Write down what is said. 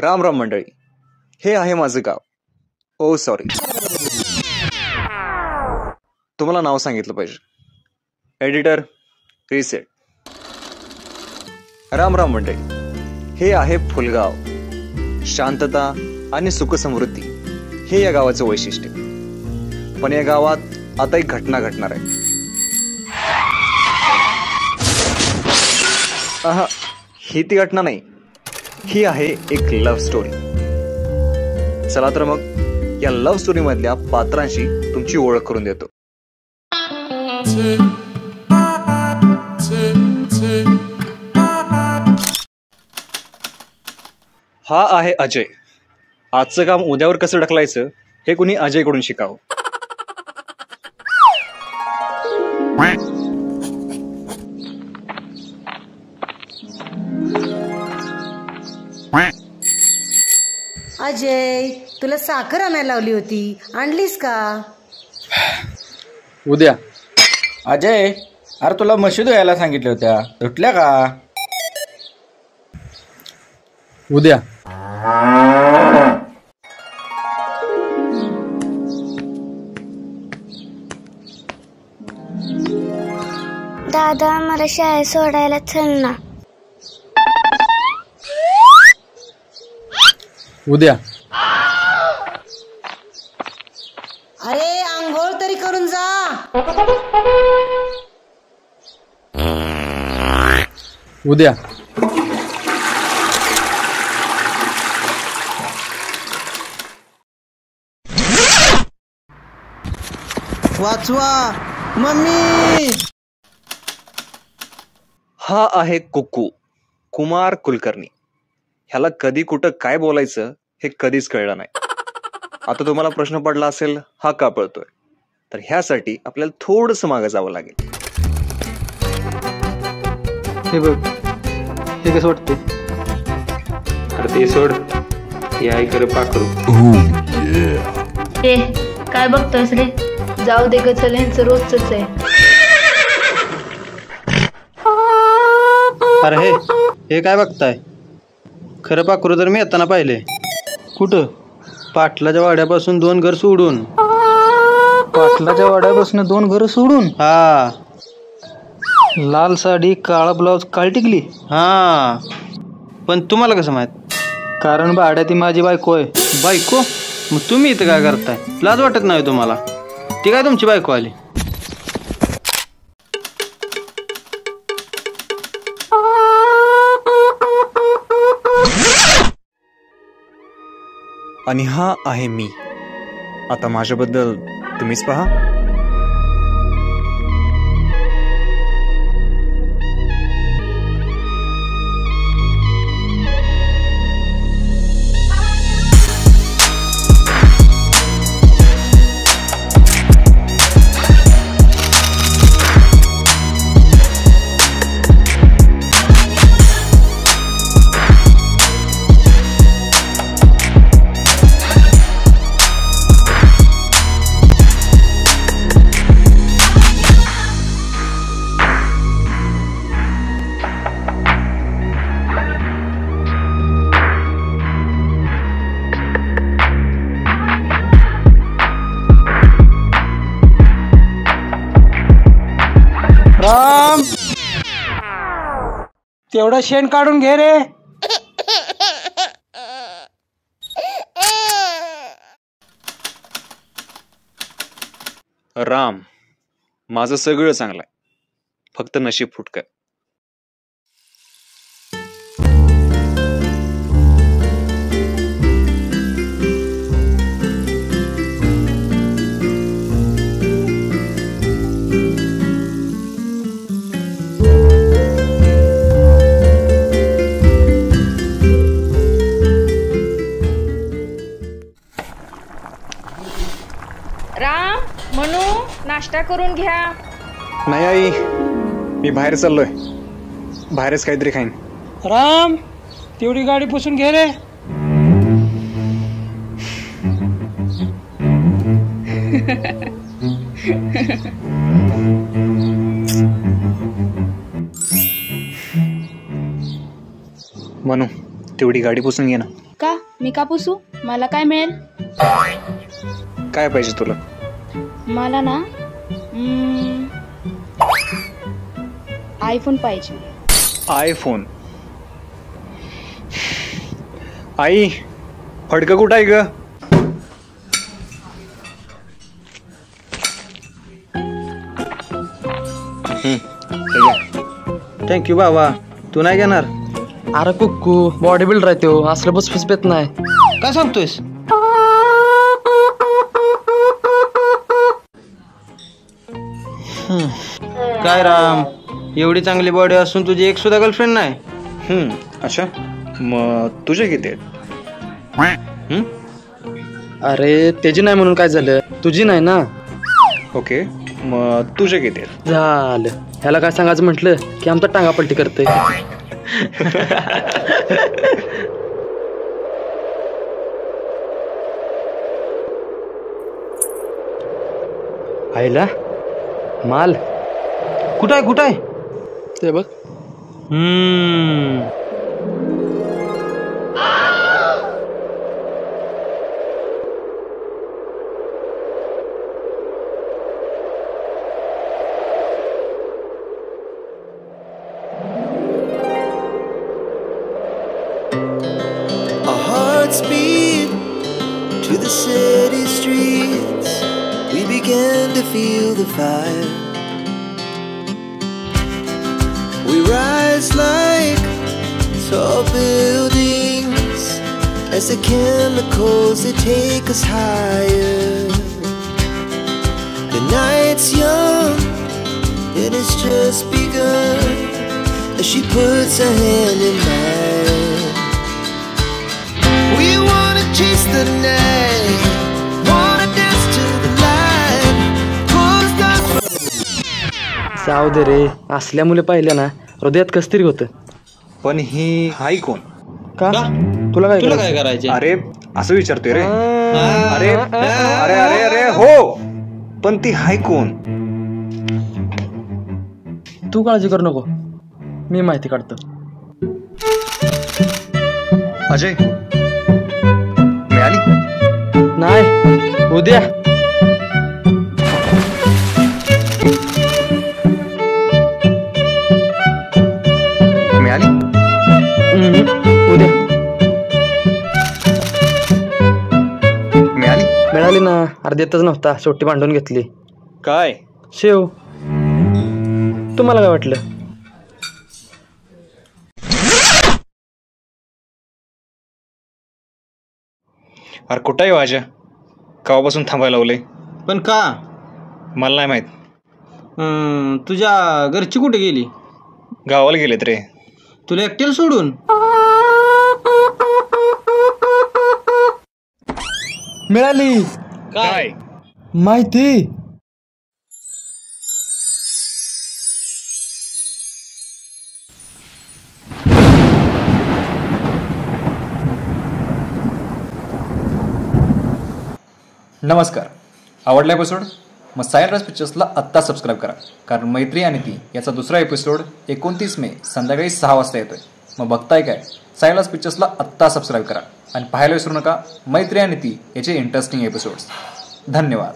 राम राम मंडळी, हे आहे माझं गाव. ओ सॉरी, तुम्हाला नाव सांगितलं पाहिजे. Editor reset. राम राम मंडळी, हे आहे फुलगाव. शांतता आणि सुखसमृद्धी हे या गावाचं वैशिष्ट्य. पण या गावात आता एक घटना घडणार आहे. ही ती घटना नाही, ही आहे एक लव्ह स्टोरी. चला तर मग या लव्ह स्टोरी मधल्या पात्रांशी तुमची ओळख करून देतो. हा आहे अजय. आजचं काम उद्यावर कसं ढकलायचं हे कुणी अजयकडून शिकावं. अजय, तुला साखर आणायला लावली होती, आणलीस का? उद्या. अजय, अरे तुला म्हशी धुवायला सांगितल्या होत्या, धुतल्या का? उद्या. दादा, मला शाळेत सोडायला चल ना. उद्या. अरे, आंघोळ तरी करून जा. उद्या. वाचवा मम्मी. हा आहे कुक्कू, कुमार कुलकर्णी. ह्याला कधी कुठं काय बोलायचं हे कधीच कळलं नाही. आता तुम्हाला प्रश्न पडला असेल, हा का पळतोय? तर ह्यासाठी आपल्याला थोडस मागं जावं लागेल. हे बघ, हे कसं वाटते? अरे ते सोड, हे ऐकर पाखरू. ए, काय बघतोयस रे? जाऊ दे ग, चल, यांचं रोजच आहे. अरे हे काय बघताय? खरं पाखरू तर मी येताना पाहिले. कुठं? पाटलाच्या वाड्यापासून 2 घर सोडून. पाटलाच्या वाड्यापासून 2 घर सोडून? हा. लाल साडी, काळा ब्लाउज, काळी टिकली. हा. पण तुम्हाला कसं माहित? कारण भाड्या ती माझी बायको आहे. बायको? मग तुम्ही इथं काय करताय? लाज वाटत नाही तुम्हाला? ती काय तुमची बायको आली? आणि हा आहे मी. आता माझ्याबद्दल तुम्हीच पहा. राम, तेवढं शेण काढून घे रे. राम, माझं सगळं चांगलं आहे, फक्त नशीब फुटकं. राम, म्हणू नाश्ता करून घ्या. नाही आई, मी बाहेर चाललोय. बाहेरच काहीतरी खाईन. राम, तेवढी गाडी पुसून घे रे. म्हणू तेवढी गाडी पुसून घे ना. का? मी का पुसू? मला काय मिळेल? काय पाहिजे तुला? मला ना आयफोन पाहिजे. आयफोन? आई फडकं कुठं आहे ग? थँक्यू बाबा. तू नाही घेणार? अरे कुक्कू बॉडी बिल्डर आहे तो, असलं बसफस पेत नाही. काय सांगतोयस? काय राम, एवढी चांगली बॉडी असून तुझी एक सुद्धा गर्लफ्रेंड नाही? अच्छा, मग तुझे किती आहेत? अरे त्याची नाही म्हणून काय झालं, तुझी नाही ना. ओके, मग तुझे किती आहेत? झालं, ह्याला काय सांगायचं म्हटलं की आमचा टांगा पलटी करतोय. आईला माल कुठं आहे कुठं आहे? ते बघ. Our hearts beat to the city streets. We began to feel the fire. We rise like tall buildings as the chemicals they take us higher. The night's young and it's just begun as she puts her hand in mine. We wanna chase the night, wanna dance to the light, pull stars. जाऊ दे रे, असल्या मुले पाहिल्या ना हृदयात कसतरी होतं. पण ही हाय कोण? का तुला काय करायचे? अरे असं विचारतोय रे. अरे अरे अरे अरे हो, पण ती हाय कोण? तू काळजी करू नको, मी माहिती काढतो. अजय मिळाली? नाही, उद्या. मिळाली? उद्या मिळाली? मिळाली ना, अर्ध्यातच नव्हता, शेवटी भांडून घेतली. काय? शेव. तुम्हाला काय वाटलं? अरे कुठं आहे वाजा? केव्हापासून थांबायला लावलंय? पण का? मला नाही माहित. तुझ्या घरची कुठे गेली? गावाला गेलेत रे. तुला एकट्याला सोडून? मिळाली काय? माहिती. नमस्कार, आवडला एपिसोड? मग सायरस पिक्चर्सला आत्ता सबस्क्राईब करा, कारण मैत्री आणि ती याचा दुसरा एपिसोड 29 मे संध्याकाळी 6 वाजता येतोय. मग बघताय काय? सायरस पिक्चर्सला आत्ता सबस्क्राईब करा आणि पाहायला विसरू नका मैत्री आणि ती याचे इंटरेस्टिंग एपिसोड्स. धन्यवाद.